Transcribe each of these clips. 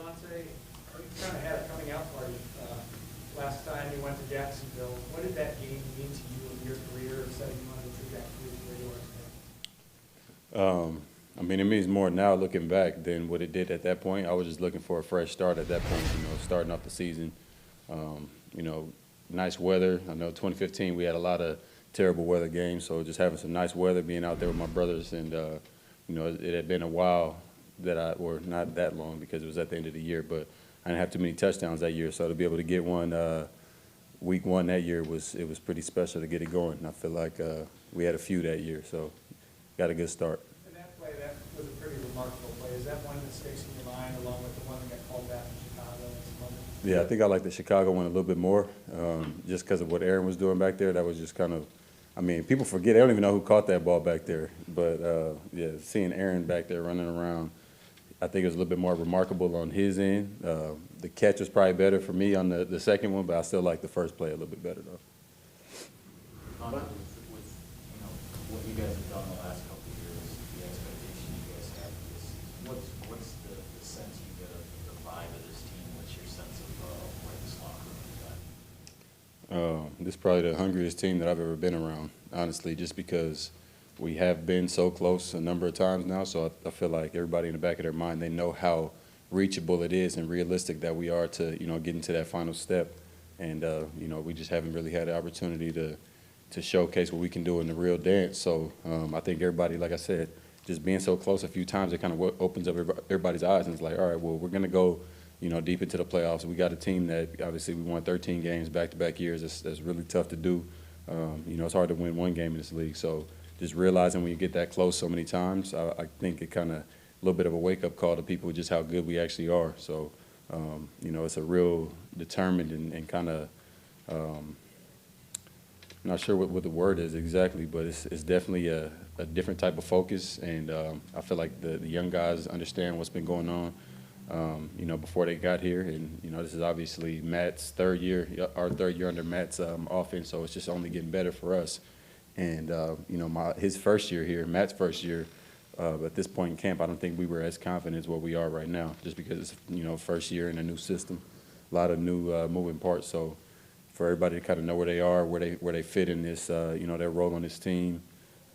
Davante, you kind of had a coming out party last time you went to Jacksonville. What did that game mean to you in your career, setting you on the trajectory of where you are today? I mean, it means more now looking back than what it did at that point. I was just looking for a fresh start at that point, starting off the season. Nice weather. I know 2015 we had a lot of terrible weather games, so just having some nice weather, being out there with my brothers, and it had been a while or not that long because it was at the end of the year, but I didn't have too many touchdowns that year, so to be able to get one week one that year was pretty special to get it going. And I feel like we had a few that year, so got a good start. And that play, that was a pretty remarkable play. Is that one that sticks in your mind, along with the one that got called back in Chicago and some others? Yeah, I think I like the Chicago one a little bit more, just because of what Aaron was doing back there. That was just kind of, I mean, people forget. They don't even know who caught that ball back there. But, yeah, seeing Aaron back there running around, I think it was a little bit more remarkable on his end. The catch was probably better for me on the second one, but I still like the first play a little bit better, though. With what you guys have done the last couple of years, the expectation you guys have for this season, what's the sense you get of the vibe of this team? What's your sense of where this locker room is at? This is probably the hungriest team that I've ever been around, honestly, just because we have been so close a number of times now. So I feel like everybody in the back of their mind, they know how reachable it is and realistic that we are to, get into that final step. And, we just haven't really had the opportunity to showcase what we can do in the real dance. So I think everybody, like I said, just being so close a few times, it kind of opens up everybody's eyes, and it's like, all right, well, we're going to go, deep into the playoffs. We got a team that obviously we won 13 games back-to-back years. That's really tough to do. It's hard to win one game in this league. So just realizing when you get that close so many times, I think it kind of a little bit of a wake-up call to people just how good we actually are. So, it's a real determined and kind of not sure what the word is exactly, but it's definitely a different type of focus, and I feel like the young guys understand what's been going on, before they got here, and this is obviously Matt's third year, our third year under Matt's offense, so it's just only getting better for us, and his first year here, Matt's first year, at this point in camp, I don't think we were as confident as what we are right now, just because it's first year in a new system, a lot of new moving parts, so. For everybody to kind of know where they are, where they fit in this, their role on this team.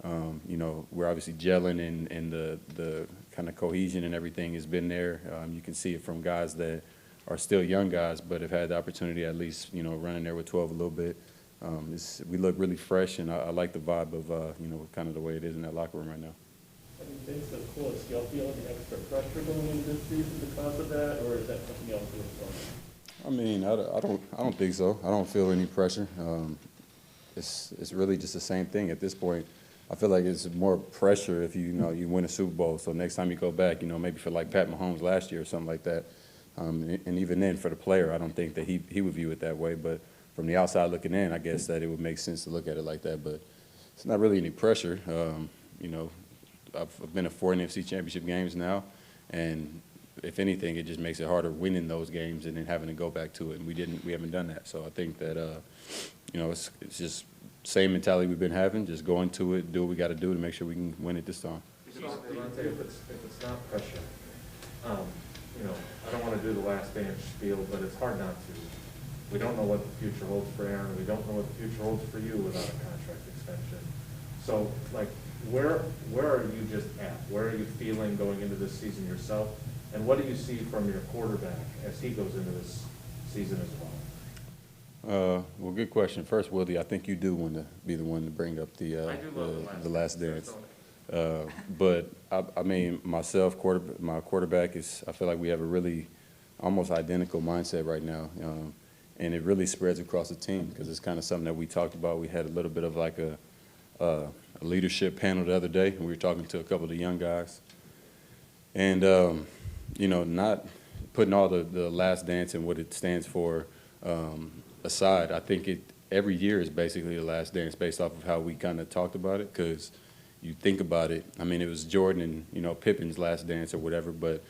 We're obviously gelling, and the kind of cohesion and everything has been there. You can see it from guys that are still young guys, but have had the opportunity at least, running there with 12 a little bit. We look really fresh, and I like the vibe of, kind of the way it is in that locker room right now. I mean, things so cool. Do y'all feel any extra pressure going into this season because of that, or is that something else you're doing? I mean, I don't think so. I don't feel any pressure. It's really just the same thing at this point. I feel like it's more pressure if you win a Super Bowl. So next time you go back, maybe for like Pat Mahomes last year or something like that. And even then, for the player, I don't think that he would view it that way. But from the outside looking in, I guess that it would make sense to look at it like that. But it's not really any pressure. I've been to 4 NFC Championship games now, and if anything, it just makes it harder winning those games and then having to go back to it. And we haven't done that. So I think that, it's just same mentality we've been having, just go into it, do what we got to do to make sure we can win it this time. Davante, if it's not pressure, I don't want to do the last dance spiel, but it's hard not to. We don't know what the future holds for Aaron. We don't know what the future holds for you without a contract extension. So, where are you just at? Where are you feeling going into this season yourself? And what do you see from your quarterback as he goes into this season as well? Well, good question. First, Wildy, I think you do want to be the one to bring up the last dance. But I mean, myself, my quarterback I feel like we have a really almost identical mindset right now, and it really spreads across the team because it's kind of something that we talked about. We had a little bit of like a leadership panel the other day, and we were talking to a couple of the young guys, and not putting all the last dance and what it stands for aside, I think every year is basically the last dance based off of how we kind of talked about it, because you think about it, I mean, it was Jordan and, Pippen's last dance or whatever, but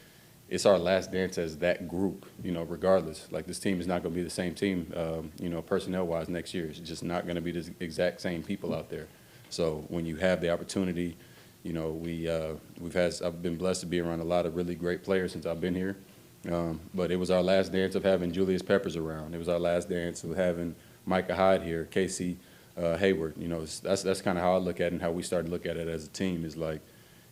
it's our last dance as that group, regardless. Like, this team is not going to be the same team, personnel-wise next year. It's just not going to be the exact same people out there. So when you have the opportunity, I've been blessed to be around a lot of really great players since I've been here. But it was our last dance of having Julius Peppers around. It was our last dance of having Micah Hyde here, Casey Hayward. You know, that's kind of how I look at it and how we started to look at it as a team is like,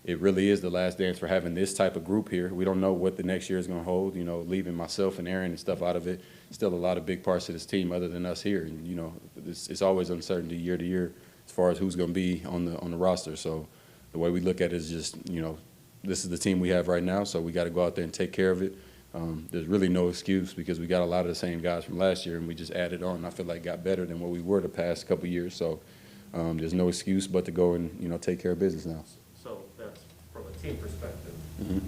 it really is the last dance for having this type of group here. We don't know what the next year is going to hold. You know, leaving myself and Aaron and stuff out of it, still a lot of big parts of this team other than us here. And, you know, it's always uncertainty year to year as far as who's going to be on the roster. So the way we look at it is just, you know, this is the team we have right now, so we got to go out there and take care of it. There's really no excuse because we got a lot of the same guys from last year, and we just added on. I feel like got better than what we were the past couple of years. So there's no excuse but to go and, you know, take care of business now. So that's from a team perspective, Mm-hmm.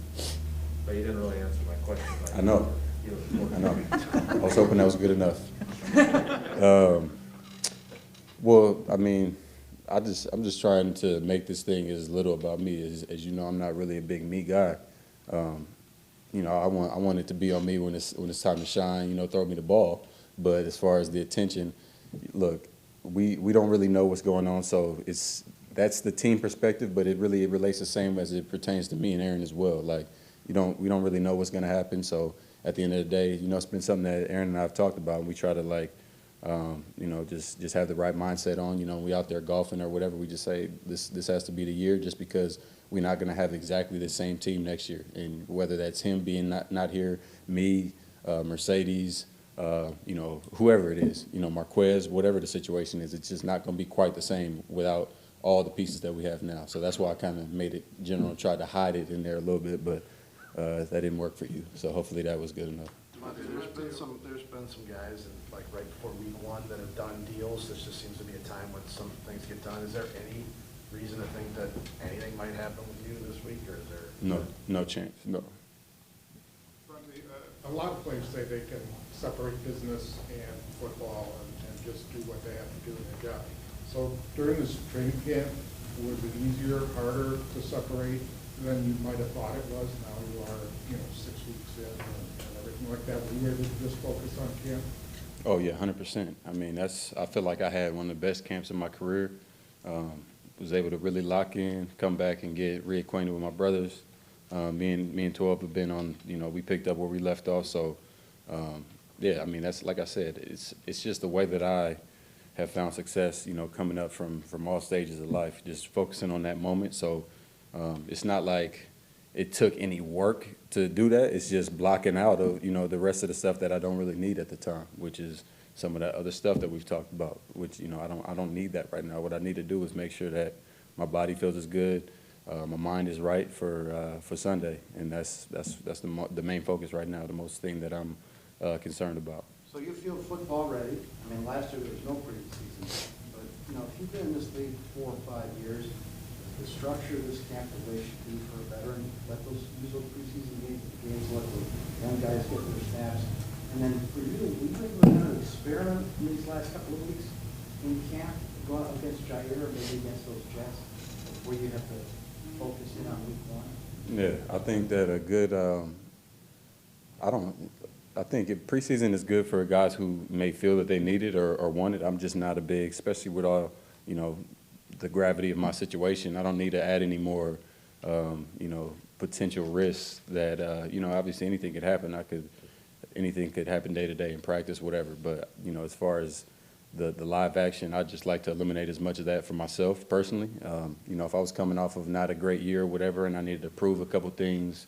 but you didn't really answer my question. I know. I know. I was hoping that was good enough. Well, I mean, I'm just trying to make this thing as little about me. As you know, I'm not really a big me guy. You know, I want it to be on me when it's time to shine. You know, throw me the ball. But as far as the attention, look, we don't really know what's going on. So that's the team perspective, but it relates the same as it pertains to me and Aaron as well. Like, we don't really know what's going to happen. So at the end of the day, you know, it's been something that Aaron and I have talked about, and we try to like, you know, just have the right mindset on. You know, we out there golfing or whatever, we just say this has to be the year, just because we're not going to have exactly the same team next year. And whether that's him being not here, me, Mercedes, you know, whoever it is, you know, Marquez, whatever the situation is, it's just not going to be quite the same without all the pieces that we have now. So that's why I kind of made it general and tried to hide it in there a little bit, but that didn't work for you. So hopefully that was good enough. There's been some guys, like right before week one, that have done deals. This just seems to be a time when some things get done. Is there any reason to think that anything might happen with you this week, or is there? No chance, no. A lot of players say they can separate business and football and just do what they have to do in their job. So during this training camp, was it easier, harder to separate than you might have thought it was? Now you are, you know, 6 weeks in and everything like that. Were you able to just focus on camp? Oh yeah, 100%. I mean, I feel like I had one of the best camps in my career. Was able to really lock in, come back and get reacquainted with my brothers. Me and 12 have been on, you know, we picked up where we left off. So, yeah, I mean, that's, like I said, it's just the way that I have found success, you know, coming up from all stages of life, just focusing on that moment. So it's not like it took any work to do that. It's just blocking out of, you know, the rest of the stuff that I don't really need at the time, which is some of that other stuff that we've talked about, which, you know, I don't need that right now. What I need to do is make sure that my body feels as good, my mind is right for Sunday, and that's the main focus right now, the most thing that I'm concerned about. So you feel football ready. I mean, last year there was no preseason, but, you know, if you've been in this league 4 or 5 years, the structure of this camp the way it should be for a veteran, use those preseason games, let the young guys get their snaps. And then for you, we think we're going to experiment in these last couple of weeks in camp, go out against Jair or maybe against those Jets, before you have to focus in on week 1? Yeah, I think that a good, I think if preseason is good for guys who may feel that they need it or want it. I'm just not a big, especially with all, you know, the gravity of my situation. I don't need to add any more, you know, potential risks that, you know, obviously anything could happen. Anything could happen day to day in practice, whatever. But, you know, as far as the live action, I'd just like to eliminate as much of that for myself personally. You know, if I was coming off of not a great year or whatever, and I needed to prove a couple things,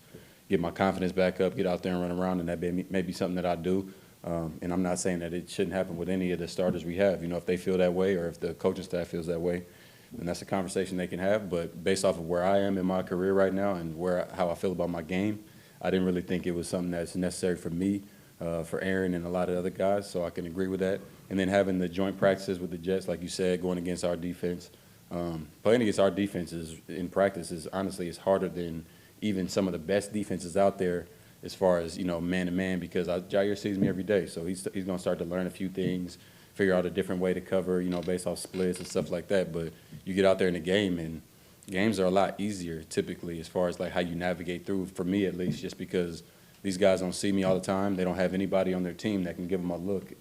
get my confidence back up, get out there and run around, and that may be something that I do. And I'm not saying that it shouldn't happen with any of the starters we have. You know, if they feel that way or if the coaching staff feels that way, then that's a conversation they can have. But based off of where I am in my career right now and how I feel about my game, I didn't really think it was something that's necessary for me, for Aaron and a lot of other guys, so I can agree with that. And then having the joint practices with the Jets, like you said, going against our defense. Playing against our defenses in practice is honestly is harder than even some of the best defenses out there as far as, you know, man-to-man, because Jair sees me every day. So he's going to start to learn a few things, figure out a different way to cover, you know, based off splits and stuff like that. But you get out there in the game, and games are a lot easier typically as far as, like, how you navigate through, for me at least, just because these guys don't see me all the time. They don't have anybody on their team that can give them a look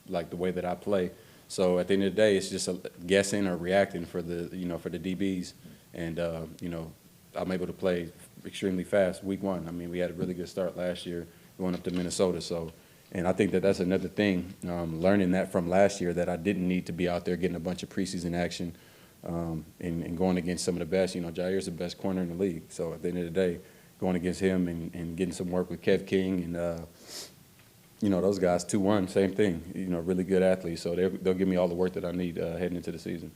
like the way that I play. So at the end of the day, it's just guessing or reacting for the, you know, for the DBs. And, you know, I'm able to play extremely fast week 1. I mean, we had a really good start last year, going up to Minnesota. So, and I think that that's another thing, learning that from last year, that I didn't need to be out there getting a bunch of preseason action and going against some of the best. You know, Jair's the best corner in the league. So at the end of the day, going against him and getting some work with Kev King and, you know, those guys, 2-1, same thing. You know, really good athletes. So they'll give me all the work that I need heading into the season.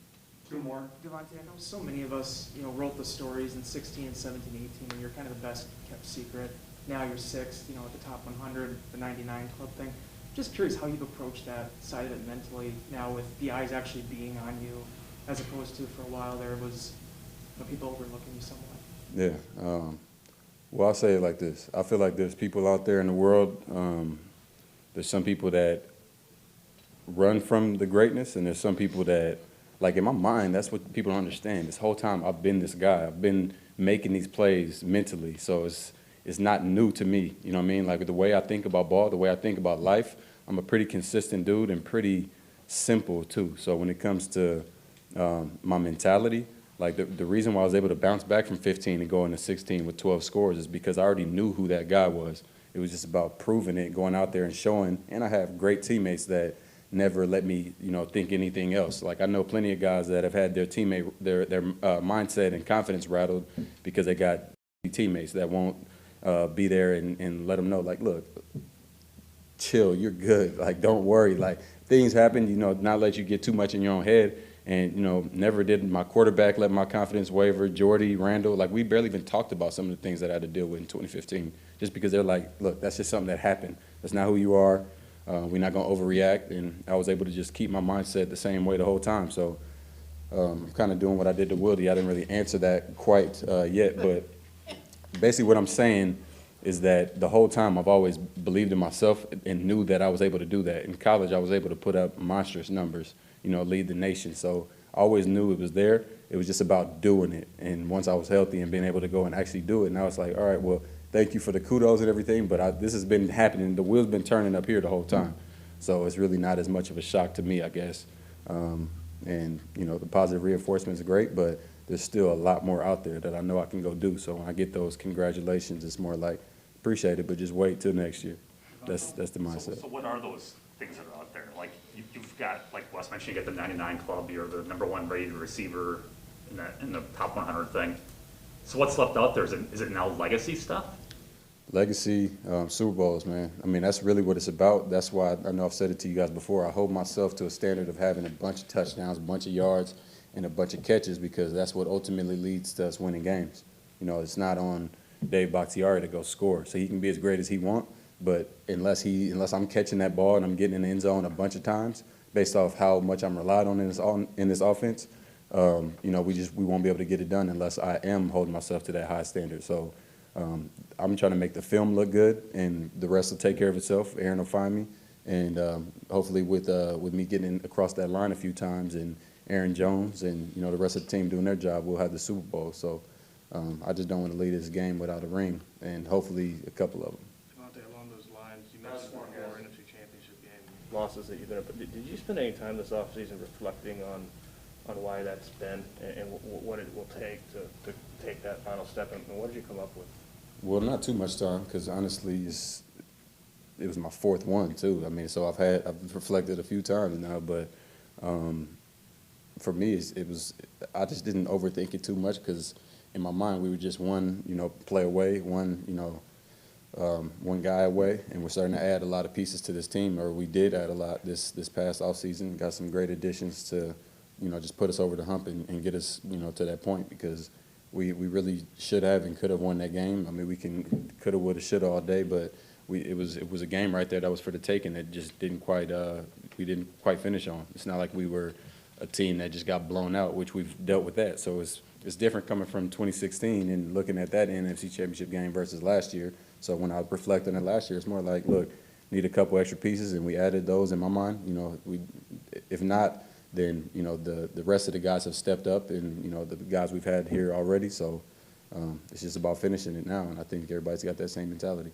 Two more. Davante, I know so many of us, wrote the stories in 16, 17, 18, and you're kind of the best kept secret. Now you're sixth, at the top 100, the 99 club thing. Just curious how you've approached that side of it mentally now with the eyes actually being on you, as opposed to for a while there was people overlooking you somewhat. Yeah. Well, I'll say it like this. I feel like there's people out there in the world, there's some people that run from the greatness, and there's some people that, like in my mind, that's what people don't understand. This whole time I've been this guy. I've been making these plays mentally, so it's not new to me. You know what I mean? Like the way I think about ball, the way I think about life, I'm a pretty consistent dude and pretty simple too. So when it comes to my mentality, like the reason why I was able to bounce back from 15 and go into 16 with 12 scores is because I already knew who that guy was. It was just about proving it, going out there and showing. And I have great teammates that never let me, think anything else. Like I know plenty of guys that have had their teammate, their mindset and confidence rattled because they got teammates that won't be there and let them know, like, look, chill, you're good. Like, don't worry. Like, things happen, not let you get too much in your own head. And, never did my quarterback let my confidence waver. Jordy, Randall, like, we barely even talked about some of the things that I had to deal with in 2015 just because they're like, look, that's just something that happened. That's not who you are. We're not going to overreact. And I was able to just keep my mindset the same way the whole time. So I'm kind of doing what I did to Wildy. I didn't really answer that quite yet. But basically what I'm saying is that the whole time I've always believed in myself and knew that I was able to do that. In college, I was able to put up monstrous numbers, lead the nation. So I always knew it was there. It was just about doing it. And once I was healthy and being able to go and actually do it, now it's like, all right, well, thank you for the kudos and everything, but this has been happening. The wheel's been turning up here the whole time. So it's really not as much of a shock to me, I guess. And, the positive reinforcement is great, but there's still a lot more out there that I know I can go do. So when I get those congratulations, it's more like, appreciate it, but just wait till next year. That's the mindset. So what are those things that are out there? Like you've got, like Wes mentioned, you get the 99 club, you're the #1 rated receiver in the top 100 thing. So what's left out there? Is it now legacy stuff? Legacy, Super Bowls, man. I mean, that's really what it's about. That's why I know I've said it to you guys before. I hold myself to a standard of having a bunch of touchdowns, a bunch of yards, and a bunch of catches because that's what ultimately leads to us winning games. It's not on Dave Bakhtiari to go score. So he can be as great as he wants, but unless I'm catching that ball and I'm getting in the end zone a bunch of times based off how much I'm relied on in this offense, we won't be able to get it done unless I am holding myself to that high standard. So I'm trying to make the film look good, and the rest will take care of itself. Aaron will find me, and hopefully with me getting across that line a few times and Aaron Jones and the rest of the team doing their job, we'll have the Super Bowl. So I just don't want to leave this game without a ring, and hopefully a couple of them. Davante, along those lines, you mentioned before NFC Championship game losses that you've been up. Did you spend any time this offseason reflecting on why that's been and what it will take to take that final step, and what did you come up with? Well, not too much time, because honestly, it was my fourth one too. I mean, so I've reflected a few times now, but for me, I just didn't overthink it too much because in my mind we were just one play away, one guy away, and we're starting to add a lot of pieces to this team, or we did add a lot this past offseason. Got some great additions to just put us over the hump and get us to that point because we really should have and could have won that game. I mean, we could have, would have, should have all day, but it was a game right there that was for the taking that just we didn't quite finish on. It's not like we were a team that just got blown out, which we've dealt with that. So it's different coming from 2016 and looking at that NFC Championship game versus last year. So when I reflect on it last year, it's more like, look, need a couple extra pieces, and we added those in my mind. If not, then the rest of the guys have stepped up, and the guys we've had here already. So it's just about finishing it now, and I think everybody's got that same mentality.